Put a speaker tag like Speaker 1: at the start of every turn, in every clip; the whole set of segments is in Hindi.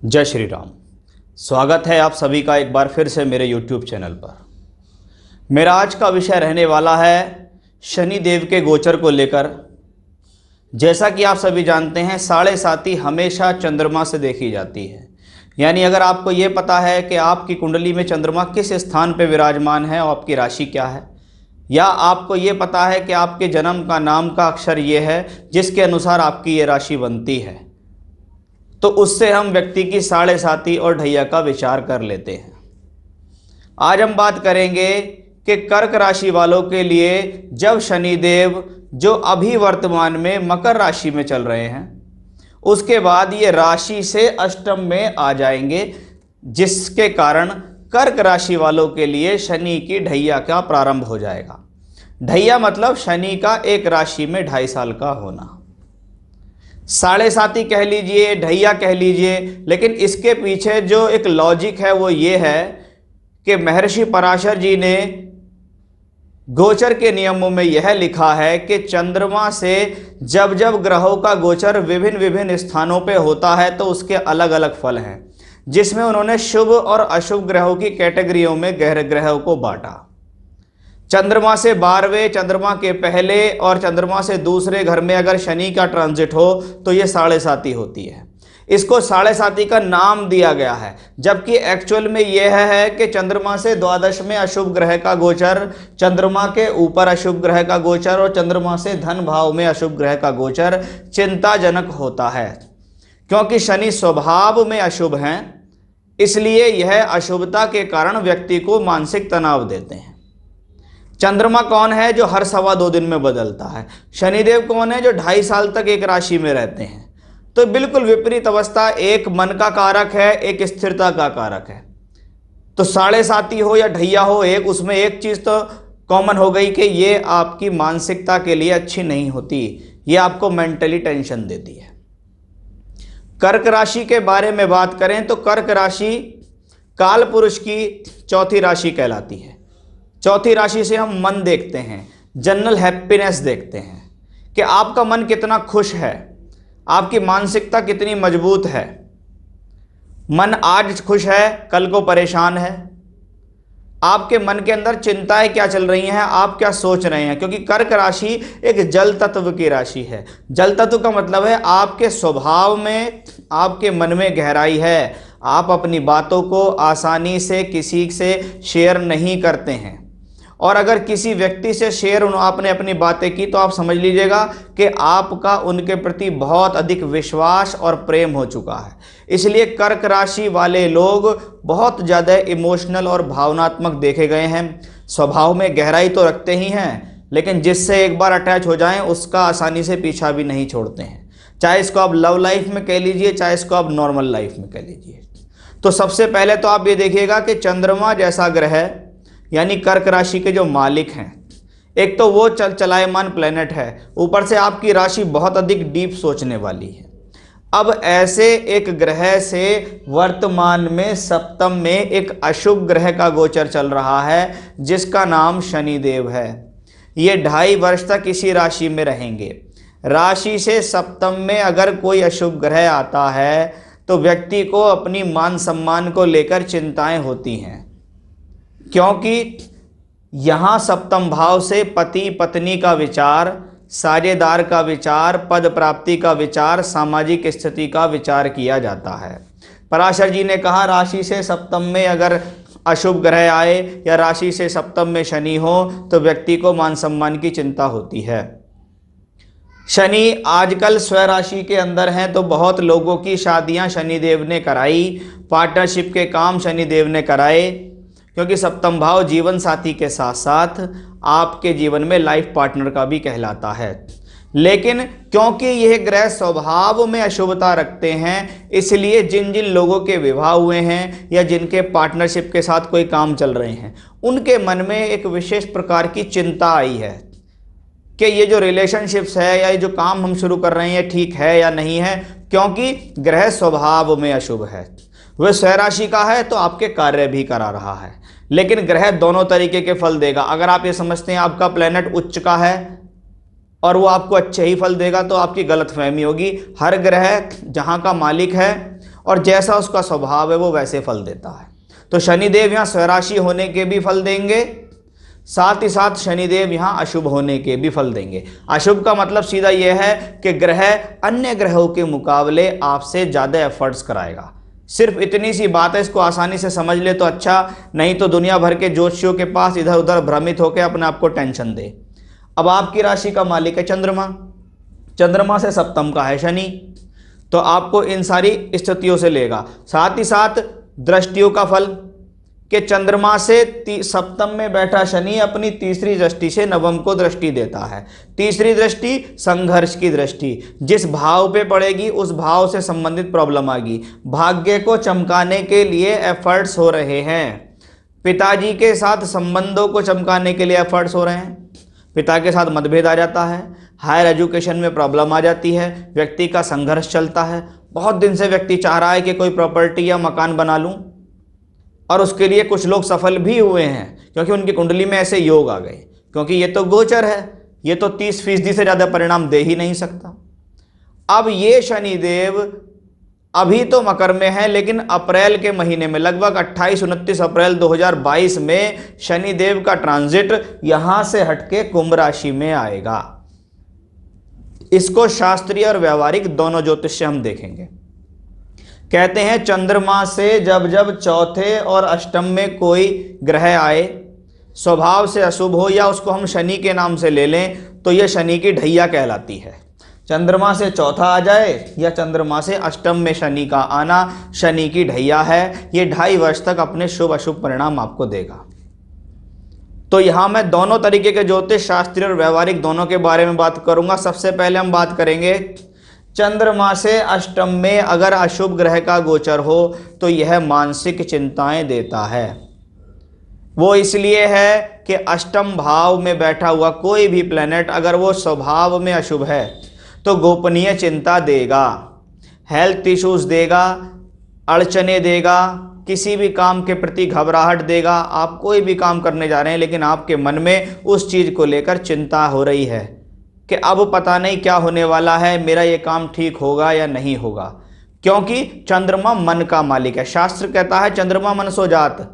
Speaker 1: जय श्री राम। स्वागत है आप सभी का एक बार फिर से मेरे YouTube चैनल पर। मेरा आज का विषय रहने वाला है शनि देव के गोचर को लेकर। जैसा कि आप सभी जानते हैं, साढ़े साती हमेशा चंद्रमा से देखी जाती है। यानी अगर आपको ये पता है कि आपकी कुंडली में चंद्रमा किस स्थान पर विराजमान है और आपकी राशि क्या है, या आपको ये पता है कि आपके जन्म का नाम का अक्षर ये है जिसके अनुसार आपकी ये राशि बनती है, तो उससे हम व्यक्ति की साढ़े साती और ढैया का विचार कर लेते हैं। आज हम बात करेंगे कि कर्क राशि वालों के लिए जब शनिदेव जो अभी वर्तमान में मकर राशि में चल रहे हैं, उसके बाद ये राशि से अष्टम में आ जाएंगे, जिसके कारण कर्क राशि वालों के लिए शनि की ढैया का प्रारंभ हो जाएगा। ढैया मतलब शनि का एक राशि में 2.5 साल का होना। साढ़े साती कह लीजिए, ढैया कह लीजिए, लेकिन इसके पीछे जो एक लॉजिक है वो ये है कि महर्षि पराशर जी ने गोचर के नियमों में यह लिखा है कि चंद्रमा से जब जब ग्रहों का गोचर विभिन्न विभिन्न स्थानों पे होता है तो उसके अलग अलग फल हैं, जिसमें उन्होंने शुभ और अशुभ ग्रहों की कैटेगरियों में ग्रहों को बांटा। चंद्रमा से 12वें, चंद्रमा के पहले और चंद्रमा से दूसरे घर में अगर शनि का ट्रांजिट हो तो ये साढ़े साती होती है। इसको साढ़े साती का नाम दिया गया है, जबकि एक्चुअल में यह है कि चंद्रमा से द्वादश में अशुभ ग्रह का गोचर, चंद्रमा के ऊपर अशुभ ग्रह का गोचर और चंद्रमा से धन भाव में अशुभ ग्रह का गोचर चिंताजनक होता है। क्योंकि शनि स्वभाव में अशुभ हैं, इसलिए यह अशुभता के कारण व्यक्ति को मानसिक तनाव देते हैं। चंद्रमा कौन है? जो हर 2.25 दिन में बदलता है। शनिदेव कौन है? जो 2.5 साल तक एक राशि में रहते हैं। तो बिल्कुल विपरीत अवस्था, एक मन का कारक है, एक स्थिरता का कारक है। तो साढ़े साती हो या ढैया हो, एक उसमें एक चीज तो कॉमन हो गई कि ये आपकी मानसिकता के लिए अच्छी नहीं होती, ये आपको मेंटली टेंशन देती है। कर्क राशि के बारे में बात करें तो कर्क राशि काल पुरुष की चौथी राशि कहलाती है। चौथी राशि से हम मन देखते हैं, जनरल हैप्पीनेस देखते हैं कि आपका मन कितना खुश है, आपकी मानसिकता कितनी मजबूत है। मन आज खुश है, कल को परेशान है। आपके मन के अंदर चिंताएं क्या चल रही हैं, आप क्या सोच रहे हैं, क्योंकि कर्क राशि एक जल तत्व की राशि है। जल तत्व का मतलब है आपके स्वभाव में, आपके मन में गहराई है। आप अपनी बातों को आसानी से किसी से शेयर नहीं करते हैं, और अगर किसी व्यक्ति से शेयर आपने अपनी बातें की तो आप समझ लीजिएगा कि आपका उनके प्रति बहुत अधिक विश्वास और प्रेम हो चुका है। इसलिए कर्क राशि वाले लोग बहुत ज़्यादा इमोशनल और भावनात्मक देखे गए हैं। स्वभाव में गहराई तो रखते ही हैं, लेकिन जिससे एक बार अटैच हो जाएं उसका आसानी से पीछा भी नहीं छोड़ते हैं। चाहे इसको आप लव लाइफ में कह लीजिए, चाहे इसको आप नॉर्मल लाइफ में कह लीजिए। तो सबसे पहले तो आप ये देखिएगा कि चंद्रमा जैसा ग्रह यानी कर्क राशि के जो मालिक हैं, एक तो वो चलायमान प्लेनेट है, ऊपर से आपकी राशि बहुत अधिक डीप सोचने वाली है। अब ऐसे एक ग्रह से वर्तमान में सप्तम में एक अशुभ ग्रह का गोचर चल रहा है, जिसका नाम शनिदेव है। ये 2.5 वर्ष तक इसी राशि में रहेंगे। राशि से सप्तम में अगर कोई अशुभ ग्रह आता है तो व्यक्ति को अपनी मान सम्मान को लेकर चिंताएं होती हैं, क्योंकि यहाँ सप्तम भाव से पति पत्नी का विचार, साझेदार का विचार, पद प्राप्ति का विचार, सामाजिक स्थिति का विचार किया जाता है। पराशर जी ने कहा, राशि से सप्तम में अगर अशुभ ग्रह आए या राशि से सप्तम में शनि हो तो व्यक्ति को मान सम्मान की चिंता होती है। शनि आजकल स्वराशि के अंदर हैं, तो बहुत लोगों की शादियां शनिदेव ने कराई, पार्टनरशिप के काम शनिदेव ने कराए, क्योंकि सप्तम भाव जीवन साथी के साथ साथ आपके जीवन में लाइफ पार्टनर का भी कहलाता है। लेकिन क्योंकि यह ग्रह स्वभाव में अशुभता रखते हैं, इसलिए जिन जिन लोगों के विवाह हुए हैं या जिनके पार्टनरशिप के साथ कोई काम चल रहे हैं, उनके मन में एक विशेष प्रकार की चिंता आई है कि ये जो रिलेशनशिप्स है या ये जो काम हम शुरू कर रहे हैं ठीक है या नहीं है, क्योंकि ग्रह स्वभाव में अशुभ है। वह स्वराशि का है तो आपके कार्य भी करा रहा है, लेकिन ग्रह दोनों तरीके के फल देगा। अगर आप ये समझते हैं आपका प्लेनेट उच्च का है और वो आपको अच्छे ही फल देगा तो आपकी गलतफहमी होगी। हर ग्रह जहाँ का मालिक है और जैसा उसका स्वभाव है वो वैसे फल देता है। तो शनिदेव यहाँ स्वराशि होने के भी फल देंगे, साथ ही साथ शनिदेव यहाँ अशुभ होने के भी फल देंगे। अशुभ का मतलब सीधा यह है कि ग्रह अन्य ग्रहों के मुकाबले आपसे ज़्यादा एफर्ट्स कराएगा। सिर्फ इतनी सी बात है, इसको आसानी से समझ ले तो अच्छा, नहीं तो दुनिया भर के ज्योतिषियों के पास इधर उधर भ्रमित होकर अपने आप को टेंशन दे। अब आपकी राशि का मालिक है चंद्रमा, चंद्रमा से सप्तम का है शनि, तो आपको इन सारी स्थितियों से लेगा। साथ ही साथ दृष्टियों का फल कि चंद्रमा से सप्तम में बैठा शनि अपनी तीसरी दृष्टि से नवम को दृष्टि देता है। तीसरी दृष्टि संघर्ष की दृष्टि, जिस भाव पे पड़ेगी उस भाव से संबंधित प्रॉब्लम आएगी। भाग्य को चमकाने के लिए एफर्ट्स हो रहे हैं, पिताजी के साथ संबंधों को चमकाने के लिए एफर्ट्स हो रहे हैं, पिता के साथ मतभेद आ जाता है, हायर एजुकेशन में प्रॉब्लम आ जाती है, व्यक्ति का संघर्ष चलता है। बहुत दिन से व्यक्ति चाह रहा है कि कोई प्रॉपर्टी या मकान बना लूं, और उसके लिए कुछ लोग सफल भी हुए हैं क्योंकि उनकी कुंडली में ऐसे योग आ गए, क्योंकि ये तो गोचर है, ये तो 30% से ज़्यादा परिणाम दे ही नहीं सकता। अब ये शनिदेव अभी तो मकर में है, लेकिन अप्रैल के महीने में लगभग 28-29 अप्रैल 2022 में शनिदेव का ट्रांजिट यहां से हटके कुंभ राशि में आएगा। इसको शास्त्रीय और व्यवहारिक दोनों ज्योतिष से हम देखेंगे। कहते हैं चंद्रमा से जब जब चौथे और अष्टम में कोई ग्रह आए, स्वभाव से अशुभ हो या उसको हम शनि के नाम से ले लें, तो यह शनि की ढैया कहलाती है। चंद्रमा से चौथा आ जाए या चंद्रमा से अष्टम में शनि का आना शनि की ढैया है। ये 2.5 वर्ष तक अपने शुभ अशुभ परिणाम आपको देगा। तो यहां मैं दोनों तरीके के ज्योतिष शास्त्रीय और व्यवहारिक दोनों के बारे में बात करूंगा। सबसे पहले हम बात करेंगे चंद्रमा से अष्टम में अगर अशुभ ग्रह का गोचर हो तो यह मानसिक चिंताएं देता है। वो इसलिए है कि अष्टम भाव में बैठा हुआ कोई भी प्लेनेट अगर वो स्वभाव में अशुभ है तो गोपनीय चिंता देगा, हेल्थ इश्यूज देगा, अड़चने देगा, किसी भी काम के प्रति घबराहट देगा। आप कोई भी काम करने जा रहे हैं लेकिन आपके मन में उस चीज़ को लेकर चिंता हो रही है कि अब पता नहीं क्या होने वाला है, मेरा ये काम ठीक होगा या नहीं होगा, क्योंकि चंद्रमा मन का मालिक है। शास्त्र कहता है चंद्रमा मन सो जात,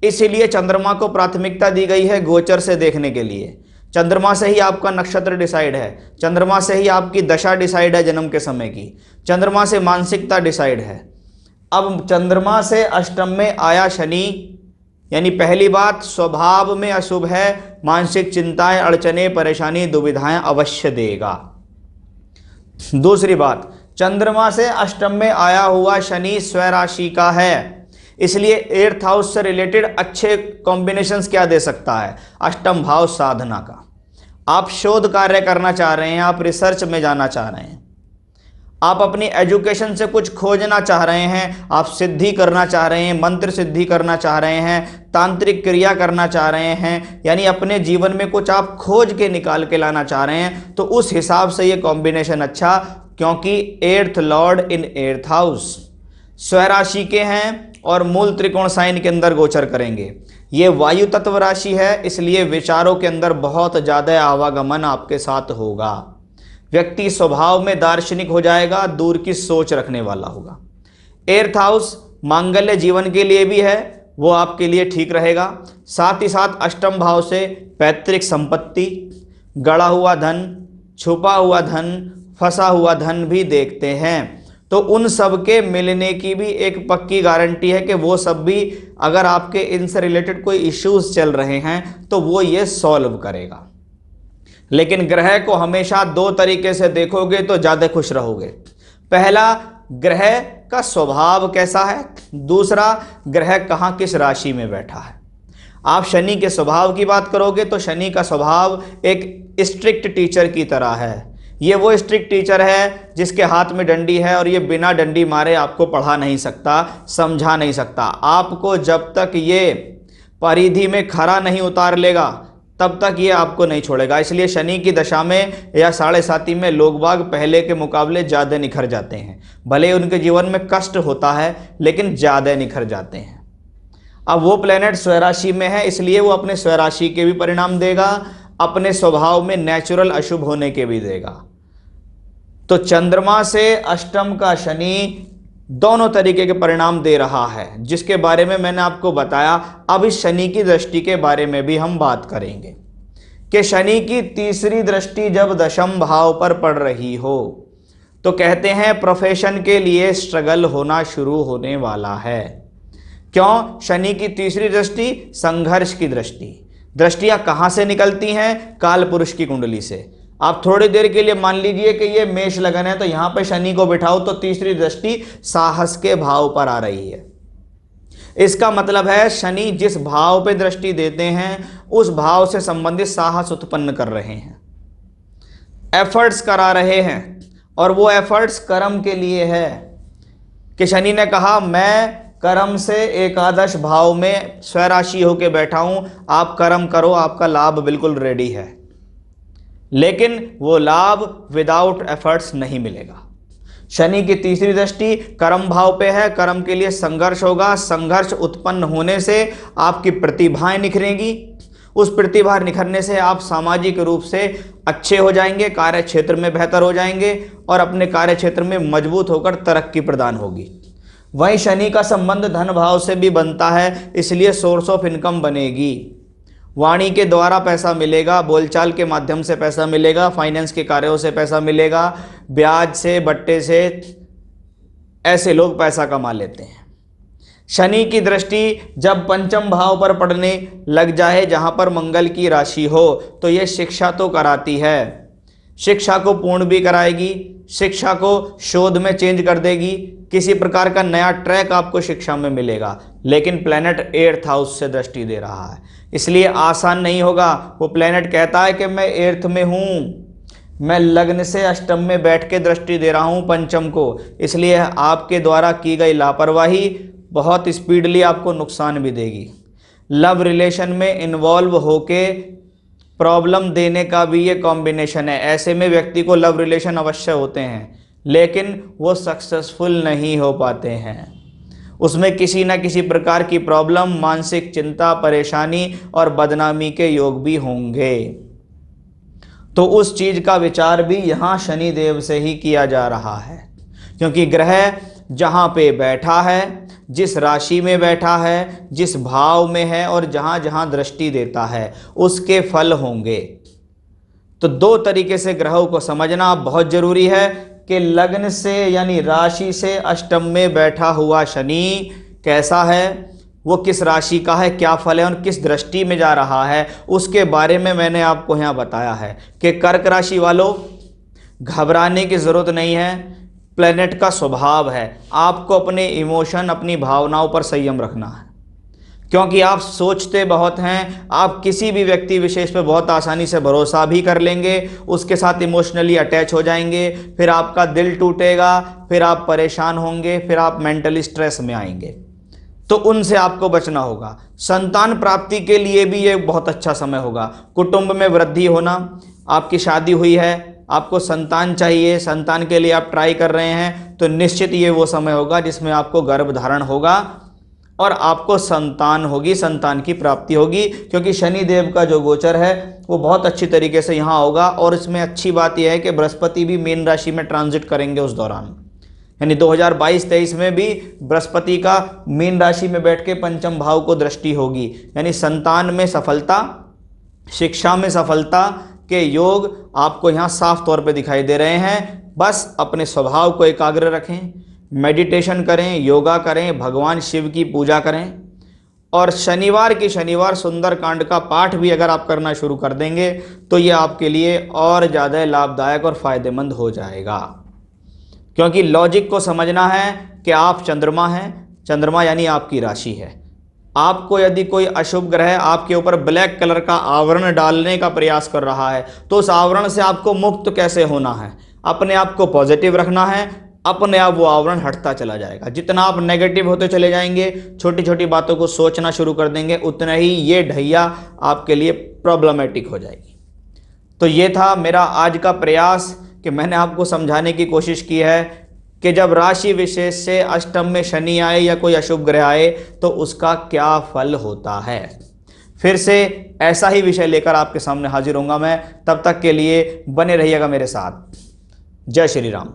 Speaker 1: इसीलिए चंद्रमा को प्राथमिकता दी गई है गोचर से देखने के लिए। चंद्रमा से ही आपका नक्षत्र डिसाइड है, चंद्रमा से ही आपकी दशा डिसाइड है जन्म के समय की, चंद्रमा से मानसिकता डिसाइड है। अब चंद्रमा से अष्टम में आया शनि, यानी पहली बात स्वभाव में अशुभ है, मानसिक चिंताएं, अड़चने, परेशानी, दुविधाएं अवश्य देगा। दूसरी बात, चंद्रमा से अष्टम में आया हुआ शनि स्वराशि का है, इसलिए 8th हाउस से रिलेटेड अच्छे कॉम्बिनेशंस क्या दे सकता है? अष्टम भाव साधना का। आप शोध कार्य करना चाह रहे हैं, आप रिसर्च में जाना चाह रहे हैं, आप अपनी एजुकेशन से कुछ खोजना चाह रहे हैं, आप सिद्धि करना चाह रहे हैं, मंत्र सिद्धि करना चाह रहे हैं, तांत्रिक क्रिया करना चाह रहे हैं, यानी अपने जीवन में कुछ आप खोज के निकाल के लाना चाह रहे हैं, तो उस हिसाब से ये कॉम्बिनेशन अच्छा, क्योंकि 8th लॉर्ड इन 8th हाउस स्वराशि के हैं और मूल त्रिकोण साइन के अंदर गोचर करेंगे। ये वायु तत्व राशि है, इसलिए विचारों के अंदर बहुत ज़्यादा आवागमन आपके साथ होगा। व्यक्ति स्वभाव में दार्शनिक हो जाएगा, दूर की सोच रखने वाला होगा। 8th हाउस मांगल्य जीवन के लिए भी है, वो आपके लिए ठीक रहेगा। साथ ही साथ अष्टम भाव से पैतृक संपत्ति, गड़ा हुआ धन, छुपा हुआ धन, फंसा हुआ धन भी देखते हैं। तो उन सब के मिलने की भी एक पक्की गारंटी है कि वो सब भी अगर आपके इनसे रिलेटेड कोई इश्यूज चल रहे हैं तो वो ये सॉल्व करेगा। लेकिन ग्रह को हमेशा 2 तरीके से देखोगे तो ज़्यादा खुश रहोगे। पहला, ग्रह का स्वभाव कैसा है, दूसरा ग्रह कहाँ किस राशि में बैठा है। आप शनि के स्वभाव की बात करोगे तो शनि का स्वभाव एक स्ट्रिक्ट टीचर की तरह है। ये वो स्ट्रिक्ट टीचर है जिसके हाथ में डंडी है और ये बिना डंडी मारे आपको पढ़ा नहीं सकता, समझा नहीं सकता। आपको जब तक ये परिधि में खरा नहीं उतार लेगा तब तक ये आपको नहीं छोड़ेगा। इसलिए शनि की दशा में या 7.5 में लोग बाग पहले के मुकाबले ज़्यादा निखर जाते हैं। भले उनके जीवन में कष्ट होता है लेकिन ज़्यादा निखर जाते हैं। अब वो प्लेनेट स्वराशि में है, इसलिए वो अपने स्वराशि के भी परिणाम देगा, अपने स्वभाव में नेचुरल अशुभ होने के भी देगा। तो चंद्रमा से अष्टम का शनि दोनों तरीके के परिणाम दे रहा है, जिसके बारे में मैंने आपको बताया। अब इस शनि की दृष्टि के बारे में भी हम बात करेंगे कि शनि की तीसरी दृष्टि जब दशम भाव पर पड़ रही हो तो कहते हैं प्रोफेशन के लिए स्ट्रगल होना शुरू होने वाला है। क्यों? शनि की तीसरी दृष्टि संघर्ष की दृष्टि। दृष्टियां कहां से निकलती हैं? काल पुरुष की कुंडली से। आप थोड़ी देर के लिए मान लीजिए कि ये मेष लगन है, तो यहां पे शनि को बिठाओ तो तीसरी दृष्टि साहस के भाव पर आ रही है। इसका मतलब है शनि जिस भाव पे दृष्टि देते हैं उस भाव से संबंधित साहस उत्पन्न कर रहे हैं, एफर्ट्स करा रहे हैं, और वो एफर्ट्स कर्म के लिए है कि शनि ने कहा मैं कर्म से एकादश भाव में स्वराशि होकर बैठा हूं, आप कर्म करो, आपका लाभ बिल्कुल रेडी है। लेकिन वो लाभ विदाउट एफर्ट्स नहीं मिलेगा। शनि की तीसरी दृष्टि कर्म भाव पे है, कर्म के लिए संघर्ष होगा। संघर्ष उत्पन्न होने से आपकी प्रतिभाएं निखरेंगी, उस प्रतिभा निखरने से आप सामाजिक रूप से अच्छे हो जाएंगे, कार्य क्षेत्र में बेहतर हो जाएंगे और अपने कार्य क्षेत्र में मजबूत होकर तरक्की प्रदान होगी। वहीं शनि का संबंध धन भाव से भी बनता है, इसलिए सोर्स ऑफ इनकम बनेगी। वाणी के द्वारा पैसा मिलेगा, बोलचाल के माध्यम से पैसा मिलेगा, फाइनेंस के कार्यों से पैसा मिलेगा, ब्याज से, बट्टे से ऐसे लोग पैसा कमा लेते हैं। शनि की दृष्टि जब पंचम भाव पर पड़ने लग जाए, जहां पर मंगल की राशि हो, तो यह शिक्षा तो कराती है, शिक्षा को पूर्ण भी कराएगी, शिक्षा को शोध में चेंज कर देगी, किसी प्रकार का नया ट्रैक आपको शिक्षा में मिलेगा। लेकिन प्लेनेट 8th हाउस से दृष्टि दे रहा है, इसलिए आसान नहीं होगा। वो प्लेनेट कहता है कि मैं 8th में हूँ, मैं लग्न से अष्टम में बैठ के दृष्टि दे रहा हूँ पंचम को, इसलिए आपके द्वारा की गई लापरवाही बहुत स्पीडली आपको नुकसान भी देगी। लव रिलेशन में इन्वॉल्व होके प्रॉब्लम देने का भी ये कॉम्बिनेशन है। ऐसे में व्यक्ति को लव रिलेशन अवश्य होते हैं, लेकिन वो सक्सेसफुल नहीं हो पाते हैं। उसमें किसी न किसी प्रकार की प्रॉब्लम, मानसिक चिंता, परेशानी और बदनामी के योग भी होंगे। तो उस चीज का विचार भी यहाँ शनि देव से ही किया जा रहा है, क्योंकि ग्रह जहाँ पे बैठा है, जिस राशि में बैठा है, जिस भाव में है और जहाँ जहाँ दृष्टि देता है उसके फल होंगे। तो दो तरीके से ग्रहों को समझना बहुत जरूरी है कि लग्न से यानी राशि से अष्टम में बैठा हुआ शनि कैसा है, वो किस राशि का है, क्या फल है और किस दृष्टि में जा रहा है, उसके बारे में मैंने आपको यहाँ बताया है कि कर्क राशि वालों घबराने की ज़रूरत नहीं है। प्लेनेट का स्वभाव है आपको अपने इमोशन, अपनी भावनाओं पर संयम रखना है, क्योंकि आप सोचते बहुत हैं। आप किसी भी व्यक्ति विशेष पर बहुत आसानी से भरोसा भी कर लेंगे, उसके साथ इमोशनली अटैच हो जाएंगे, फिर आपका दिल टूटेगा, फिर आप परेशान होंगे, फिर आप मेंटली स्ट्रेस में आएंगे। तो उनसे आपको बचना होगा। संतान प्राप्ति के लिए भी ये बहुत अच्छा समय होगा। कुटुंब में वृद्धि होना, आपकी शादी हुई है, आपको संतान चाहिए, संतान के लिए आप ट्राई कर रहे हैं, तो निश्चित ये वो समय होगा जिसमें आपको गर्भ धारण होगा और आपको संतान होगी, संतान की प्राप्ति होगी, क्योंकि शनि देव का जो गोचर है वो बहुत अच्छी तरीके से यहाँ होगा। और इसमें अच्छी बात यह है कि बृहस्पति भी मीन राशि में ट्रांजिट करेंगे उस दौरान, यानी 2022-23 में भी बृहस्पति का मीन राशि में बैठ के पंचम भाव को दृष्टि होगी, यानी संतान में सफलता, शिक्षा में सफलता के योग आपको यहाँ साफ तौर पे दिखाई दे रहे हैं। बस अपने स्वभाव को एकाग्र रखें, मेडिटेशन करें, योगा करें, भगवान शिव की पूजा करें और शनिवार की शनिवार सुंदरकांड का पाठ भी अगर आप करना शुरू कर देंगे तो ये आपके लिए और ज़्यादा लाभदायक और फायदेमंद हो जाएगा। क्योंकि लॉजिक को समझना है कि आप चंद्रमा हैं, चंद्रमा यानी आपकी राशि है। आपको यदि कोई अशुभ ग्रह आपके ऊपर ब्लैक कलर का आवरण डालने का प्रयास कर रहा है तो उस आवरण से आपको मुक्त कैसे होना है? अपने आप को पॉजिटिव रखना है, अपने आप वो आवरण हटता चला जाएगा। जितना आप नेगेटिव होते चले जाएंगे, छोटी छोटी बातों को सोचना शुरू कर देंगे, उतना ही ये ढैया आपके लिए प्रॉब्लमेटिक हो जाएगी। तो ये था मेरा आज का प्रयास कि मैंने आपको समझाने की कोशिश की है कि जब राशि विशेष से अष्टम में शनि आए या कोई अशुभ ग्रह आए तो उसका क्या फल होता है। फिर से ऐसा ही विषय लेकर आपके सामने हाजिर होऊंगा मैं। तब तक के लिए बने रहिएगा मेरे साथ। जय श्री राम।